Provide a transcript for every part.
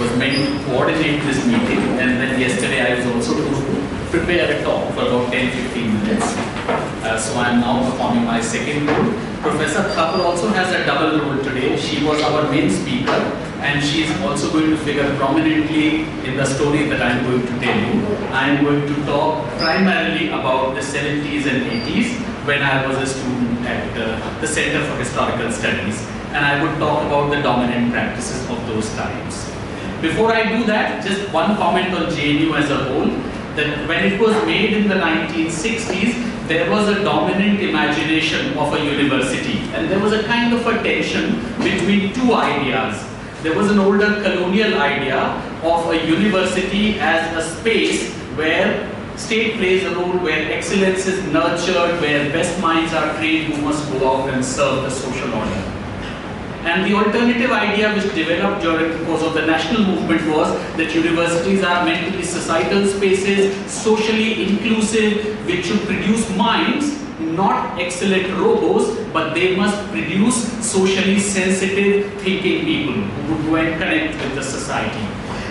was meant to coordinate this meeting, and then yesterday I was also to prepare a talk for about 10-15 minutes. So I'm now performing my second role. Professor Thapar also has a double role today. She was our main speaker, and she is also going to figure prominently in the story that I'm going to tell you. I'm going to talk primarily about the 70s and 80s when I was a student at the Center for Historical Studies, and I would talk about the dominant practices of those times. Before I do that, just one comment on JNU as a whole, that when it was made in the 1960s, there was a dominant imagination of a university, and there was a kind of a tension between two ideas. There was an older colonial idea of a university as a space where state plays a role, where excellence is nurtured, where best minds are trained who must go out and serve the social order. And the alternative idea which developed during the course of the national movement was that universities are meant to be societal spaces, socially inclusive, which should produce minds, not excellent robots, but they must produce socially sensitive thinking people who would go and connect with the society.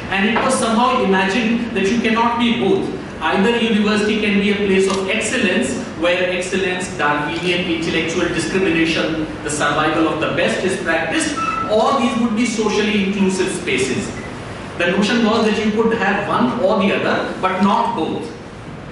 And it was somehow imagined that you cannot be both. Either university can be a place of excellence, where excellence, Darwinian intellectual discrimination, the survival of the best is practiced, or these would be socially inclusive spaces. The notion was that you could have one or the other, but not both.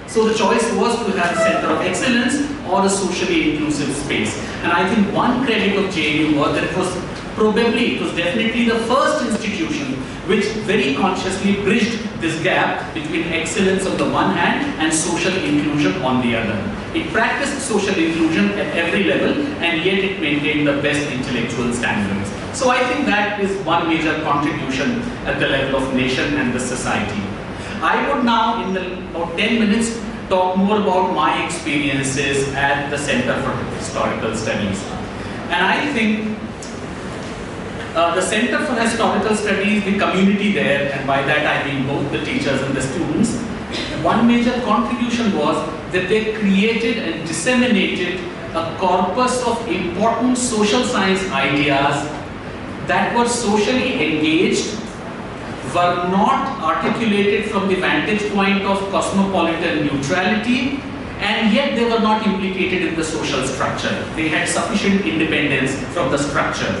So the choice was to have a center of excellence or a socially inclusive space. And I think one credit of JNU was that it was definitely the first institution which very consciously bridged this gap between excellence on the one hand and social inclusion on the other. It practiced social inclusion at every level, and yet it maintained the best intellectual standards. So I think that is one major contribution at the level of nation and the society. I would now, in about 10 minutes, talk more about my experiences at the Center for Historical Studies. And I think the Center for Historical Studies, the community there, and by that I mean both the teachers and the students, one major contribution was that they created and disseminated a corpus of important social science ideas that were socially engaged, were not articulated from the vantage point of cosmopolitan neutrality, and yet they were not implicated in the social structure. They had sufficient independence from the structure.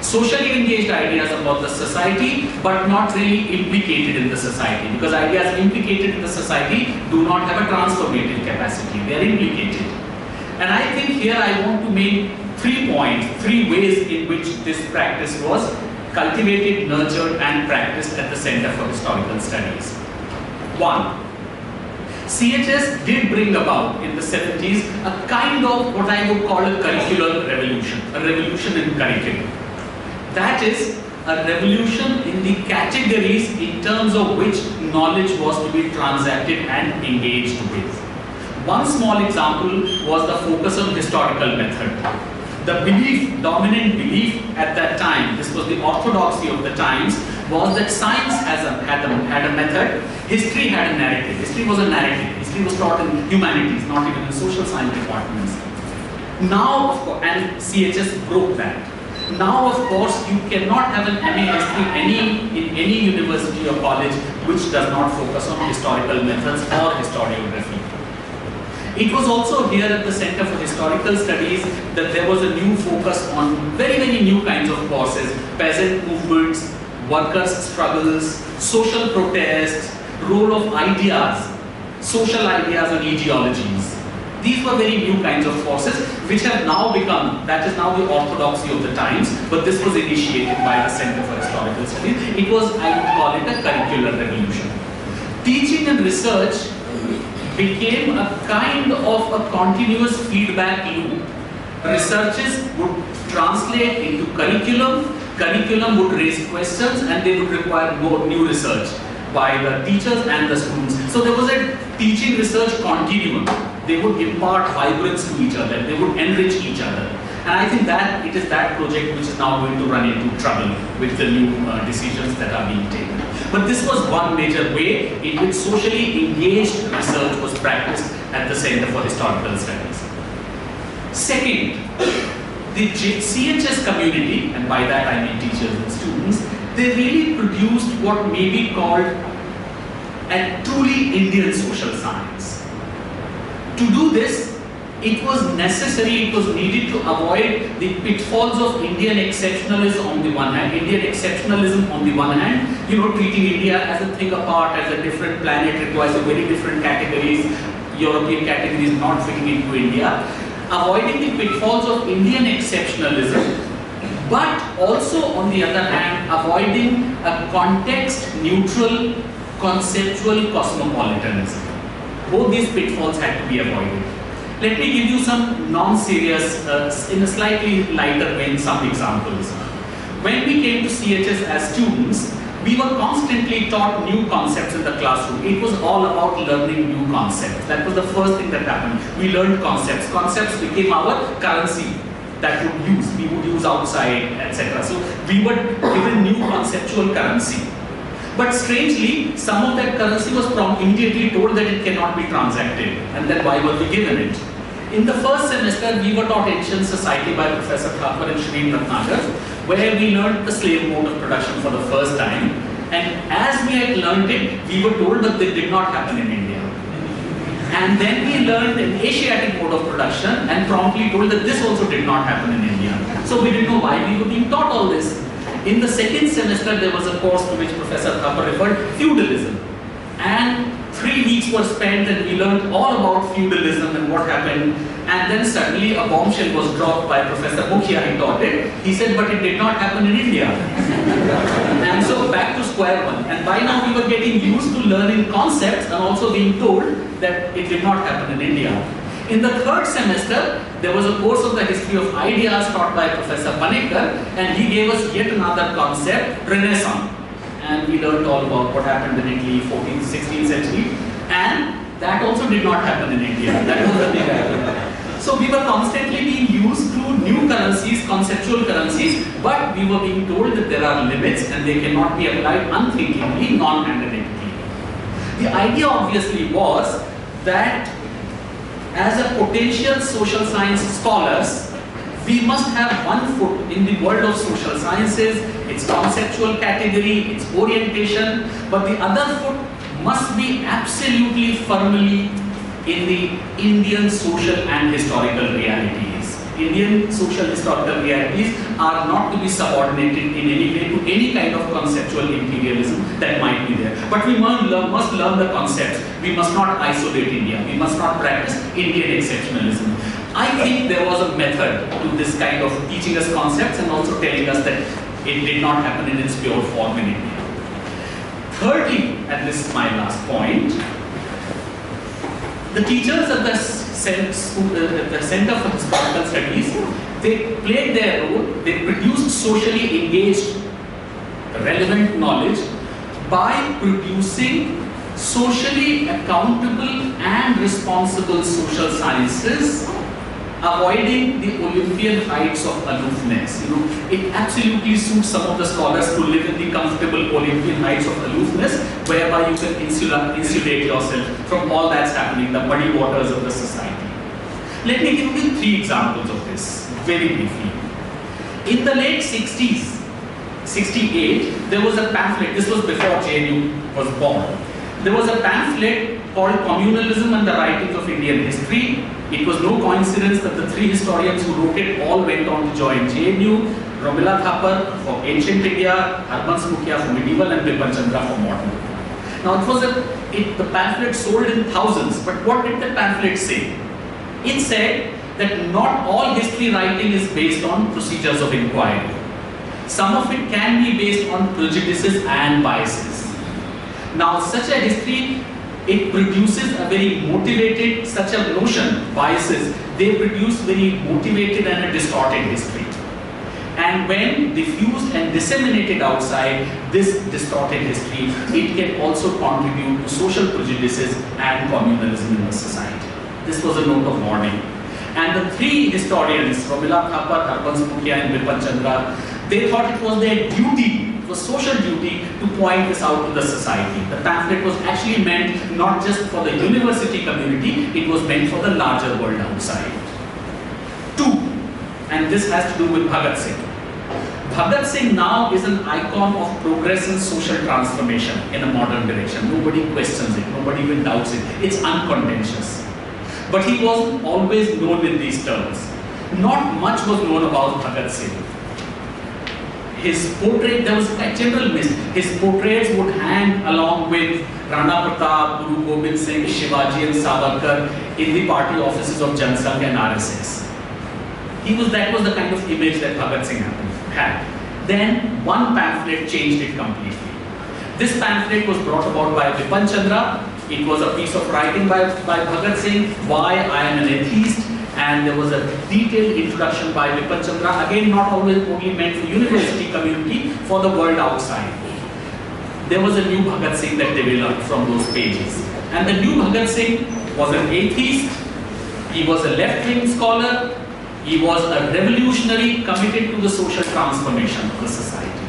Socially engaged ideas about the society, but not really implicated in the society, because ideas implicated in the society do not have a transformative capacity. They are implicated. And I think here I want to make 3 points, 3 ways in which this practice was cultivated, nurtured, and practiced at the Center for Historical Studies. 1. CHS did bring about in the 70s a kind of what I would call a curricular revolution, a revolution in curriculum. That is, a revolution in the categories in terms of which knowledge was to be transacted and engaged with. One small example was the focus on historical method. The belief, dominant belief at that time, this was the orthodoxy of the times, was that science had a method, history had a narrative. History was a narrative. History was taught in humanities, not even in social science departments. Now, of course, and CHS broke that. Now, of course, you cannot have an MA history in any university or college which does not focus on historical methods or historiography. It was also here at the Center for Historical Studies that there was a new focus on very, very new kinds of courses: peasant movements, workers' struggles, social protests, role of ideas, social ideas and ideologies. These were very new kinds of forces which have now become, that is now the orthodoxy of the times, but this was initiated by the Center for Historical Studies. It was, I would call it, a curricular revolution. Teaching and research became a kind of a continuous feedback loop. Researches would translate into curriculum would raise questions, and they would require more new research by the teachers and the students. So there was a teaching research continuum. They would impart vibrance to each other, they would enrich each other. And I think that it is that project which is now going to run into trouble with the new decisions that are being taken. But this was one major way in which socially engaged research was practiced at the Center for Historical Studies. Second, the CHS community, and by that I mean teachers and students, they really produced what may be called a truly Indian social science. To do this, it was necessary, it was needed to avoid the pitfalls of Indian exceptionalism on the one hand, treating India as a thing apart, as a different planet, requires a very different categories, European categories not fitting into India, avoiding the pitfalls of Indian exceptionalism, but also on the other hand, avoiding a context-neutral, conceptual cosmopolitanism. Both these pitfalls had to be avoided. Let me give you some non-serious, in a slightly lighter vein, some examples. When we came to CHS as students, we were constantly taught new concepts in the classroom. It was all about learning new concepts. That was the first thing that happened. We learned concepts. Concepts became our currency that we would use outside, etc. So we were given new conceptual currency. But strangely, some of that currency was immediately told that it cannot be transacted. And then why were we given it? In the first semester, we were taught Ancient Society by Professor Thapar and Shreen Ratnagar, where we learned the slave mode of production for the first time. And as we had learned it, we were told that it did not happen in India. And then we learned an Asiatic mode of production and promptly told that this also did not happen in India. So we didn't know why we were being taught all this. In the second semester, there was a course to which Professor Thapar referred, feudalism. And 3 weeks were spent and we learned all about feudalism and what happened. And then suddenly a bombshell was dropped by Professor Mukhia, he taught it. He said, but it did not happen in India. And so back to square one. And by now we were getting used to learning concepts and also being told that it did not happen in India. In the third semester, there was a course of the history of ideas taught by Professor Panekkar, and he gave us yet another concept, Renaissance. And we learned all about what happened in Italy, 14th, 16th century, and that also did not happen in India. That was the big idea. So we were constantly being used to new currencies, conceptual currencies, but we were being told that there are limits and they cannot be applied unthinkingly, non-analytically. The idea obviously was that as a potential social science scholars, we must have one foot in the world of social sciences, its conceptual category, its orientation, but the other foot must be absolutely firmly in the Indian social and historical realities. Indian social historical realities are not to be subordinated in any way to any kind of conceptual imperialism that might be there. But we must learn the concepts. We must not isolate India. We must not practice Indian exceptionalism. I think there was a method to this kind of teaching us concepts and also telling us that it did not happen in its pure form in India. Thirdly, and this is my last point, the teachers at the Center for Historical Studies, they played their role, they produced socially engaged, relevant knowledge by producing socially accountable and responsible social sciences, avoiding the Olympian heights of aloofness. It absolutely suits some of the scholars to live in the comfortable Olympian heights of aloofness, whereby you can insulate yourself from all that's happening, the muddy waters of the society. Let me give you 3 examples of this, very briefly. In the late 60s, 68, there was a pamphlet, this was before JNU was born. There was a pamphlet called Communalism and the Writings of Indian History. It was no coincidence that the 3 historians who wrote it all went on to join JNU, Romila Thapar for Ancient India, Harbans Mukhia for Medieval, and Bipin Chandra for Modern. Now the pamphlet sold in thousands, but what did the pamphlet say? It said that not all history writing is based on procedures of inquiry. Some of it can be based on prejudices and biases. Now such a history, it produces a very motivated, such a notion, biases, they produce very motivated and a distorted history. And when diffused and disseminated outside this distorted history, it can also contribute to social prejudices and communalism in the society. This was a note of warning. And the 3 historians, Romila Thapar, Harbans Mukhia, and Bipin Chandra, they thought it was their duty, it was social duty, to point this out to the society. The pamphlet was actually meant not just for the university community, it was meant for the larger world outside. 2, and this has to do with Bhagat Singh. Bhagat Singh now is an icon of progress and social transformation in a modern direction. Nobody questions it, nobody even doubts it. It's uncontentious. But he wasn't always known in these terms. Not much was known about Bhagat Singh. His portrait, there was a general myth. His portraits would hang along with Rana Pratap, Guru Gobind Singh, Shivaji and Savarkar in the party offices of Jan Sangh and RSS. That was the kind of image that Bhagat Singh had. Then one pamphlet changed it completely. This pamphlet was brought about by Bipan Chandra. It was a piece of writing by Bhagat Singh, Why I Am an Atheist, and there was a detailed introduction by Bipan Chandra, again not always only meant for university community, for the world outside. There was a new Bhagat Singh that developed from those pages. And the new Bhagat Singh was an atheist, he was a left-wing scholar, he was a revolutionary committed to the social transformation of the society.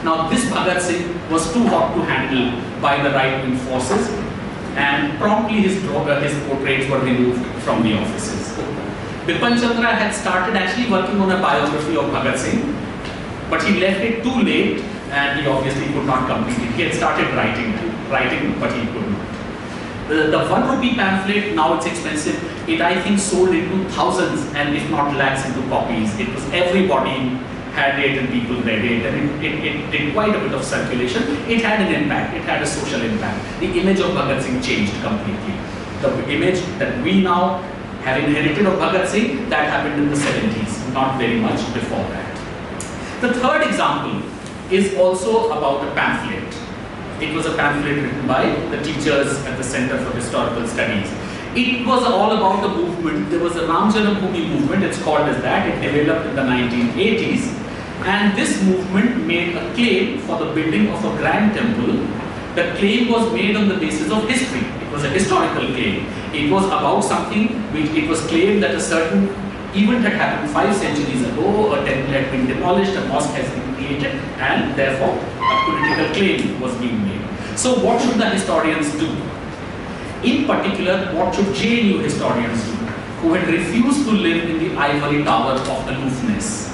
Now this Bhagat Singh was too hot to handle by the right-wing forces, and promptly his portraits were removed from the offices. Bipan Chandra had started actually working on a biography of Bhagat Singh, but he left it too late and he obviously could not complete it. He had started writing, but he could not. The 1 rupee pamphlet, now it's expensive, it I think sold into thousands and if not lakhs into copies. It was everybody had it and people read it, and it did quite a bit of circulation. It had an impact, it had a social impact. The image of Bhagat Singh changed completely. The image that we now have inherited of Bhagat Singh, that happened in the 70s, not very much before that. The third example is also about a pamphlet. It was a pamphlet written by the teachers at the Center for Historical Studies. It was all about the movement. There was a Ram Janambhoomi movement, it's called as that. It developed in the 1980s. And this movement made a claim for the building of a grand temple. The claim was made on the basis of history. It was a historical claim. It was about something which it was claimed that a certain event had happened 5 centuries ago, a temple had been demolished, a mosque has been created, and therefore a political claim was being made. So what should the historians do? In particular, what should JNU historians do, who had refused to live in the ivory tower of aloofness?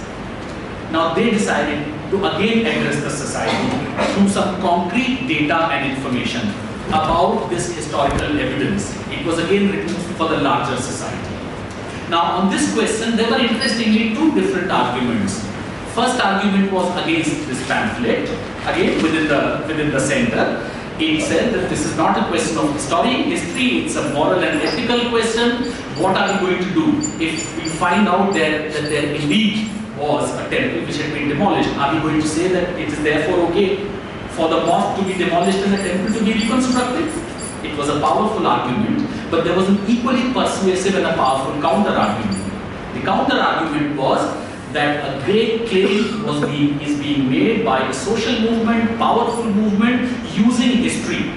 Now they decided to again address the society through some concrete data and information about this historical evidence. It was again written for the larger society. Now on this question, there were interestingly 2 different arguments. First argument was against this pamphlet, again within the center. It said that this is not a question of history, it's a moral and ethical question. What are we going to do if we find out that there indeed was a temple which had been demolished? Are we going to say that it is therefore okay for the mosque to be demolished and the temple to be reconstructed? It was a powerful argument, but there was an equally persuasive and a powerful counter-argument. The counter-argument was that a great claim is being made by a social movement, powerful movement, using history.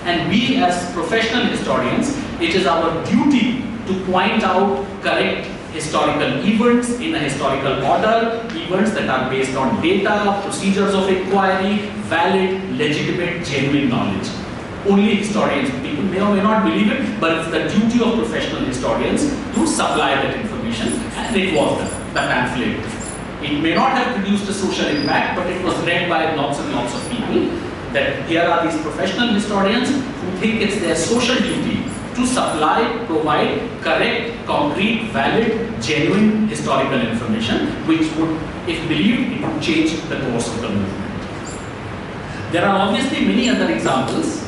And we as professional historians, it is our duty to point out correct historical events in a historical order, events that are based on data, procedures of inquiry, valid, legitimate, genuine knowledge. Only historians, people may or may not believe it, but it's the duty of professional historians to supply that information, and it was the pamphlet. It may not have produced a social impact, but it was read by lots and lots of people, that here are these professional historians who think it's their social duty to supply, provide correct, concrete, valid, genuine historical information, which would, if believed, it would change the course of the movement. There are obviously many other examples,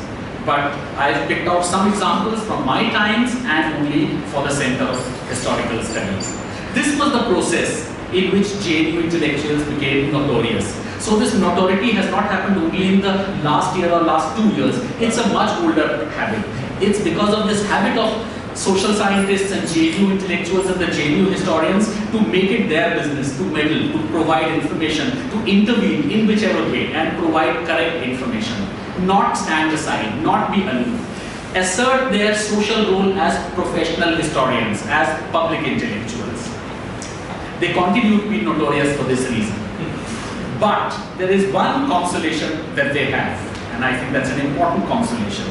but I have picked out some examples from my times and only for the Center of Historical Studies. This was the process in which JNU intellectuals became notorious. So this notoriety has not happened only in the last year or last 2 years. It's a much older habit. It's because of this habit of social scientists and JNU intellectuals and the JNU historians to make it their business, to meddle, to provide information, to intervene in whichever way and provide correct information. Not stand aside, not be aloof. Assert their social role as professional historians, as public intellectuals. They continue to be notorious for this reason. But there is one consolation that they have, and I think that's an important consolation.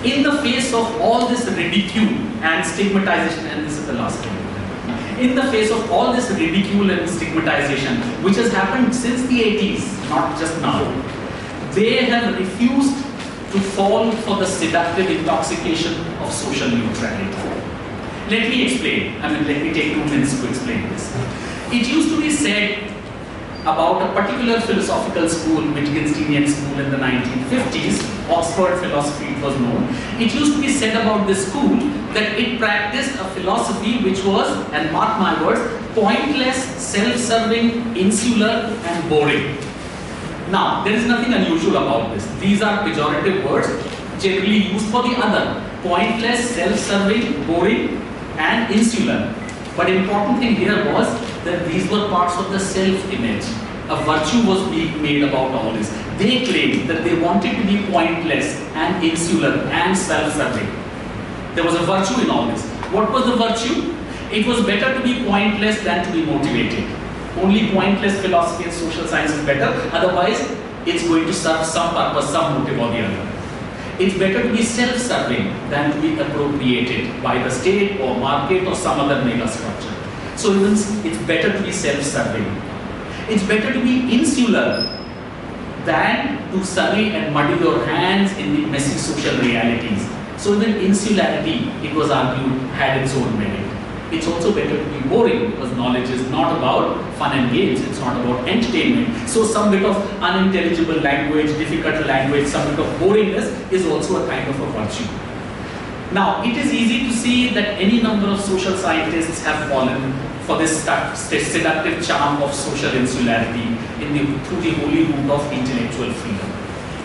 In the face of all this ridicule and stigmatization, and this is the last thing, in the face of all this ridicule and stigmatization, which has happened since the 80s, not just now, they have refused to fall for the seductive intoxication of social neutrality. Let me explain. Let me take 2 minutes to explain this. It used to be said about a particular philosophical school, Wittgensteinian school in the 1950s, Oxford philosophy it was known. It used to be said about this school that it practiced a philosophy which was, and mark my words, pointless, self-serving, insular and boring. Now, there is nothing unusual about this. These are pejorative words generally used for the other. Pointless, self-serving, boring and insular. But important thing here was that these were parts of the self-image. A virtue was being made about all this. They claimed that they wanted to be pointless and insular and self-serving. There was a virtue in all this. What was the virtue? It was better to be pointless than to be motivated. Only pointless philosophy and social science is better. Otherwise, it's going to serve some purpose, some motive or the other. It's better to be self-serving than to be appropriated by the state or market or some other mega structure. So it's better to be self-serving. It's better to be insular than to sully and muddy your hands in the messy social realities. So even insularity, it was argued, had its own merit. It's also better to be boring because knowledge is not about fun and games, it's not about entertainment. So some bit of unintelligible language, difficult language, some bit of boringness is also a kind of a virtue. Now, it is easy to see that any number of social scientists have fallen for this seductive charm of social insularity through the holy root of intellectual freedom.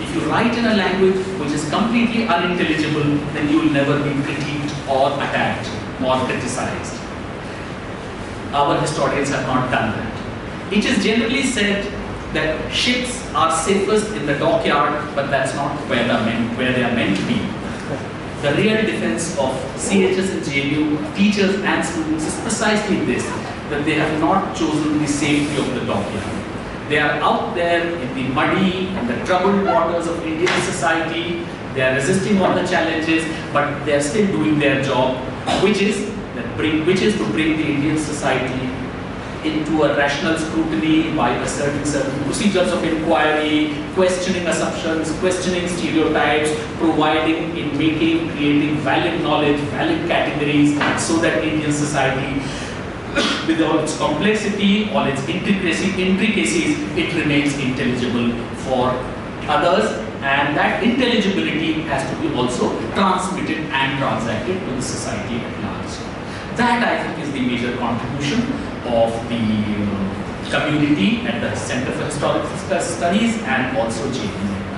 If you write in a language which is completely unintelligible, then you will never be critiqued or attacked or criticized. Our historians have not done that. It is generally said that ships are safest in the dockyard, but that's not where they are meant to be. The real defense of CHS and JNU teachers and students is precisely this, that they have not chosen the safety of the dockyard. They are out there in the muddy and the troubled waters of Indian society. They are resisting all the challenges, but they are still doing their job, which is to bring the Indian society into a rational scrutiny by asserting certain procedures of inquiry, questioning assumptions, questioning stereotypes, creating valid knowledge, valid categories, so that Indian society, with all its complexity, all its intricacies, it remains intelligible for others, and that intelligibility has to be also transmitted and transacted to the society at large. That, I think, is the major contribution of the community at the Center for Historical Studies and also JNU.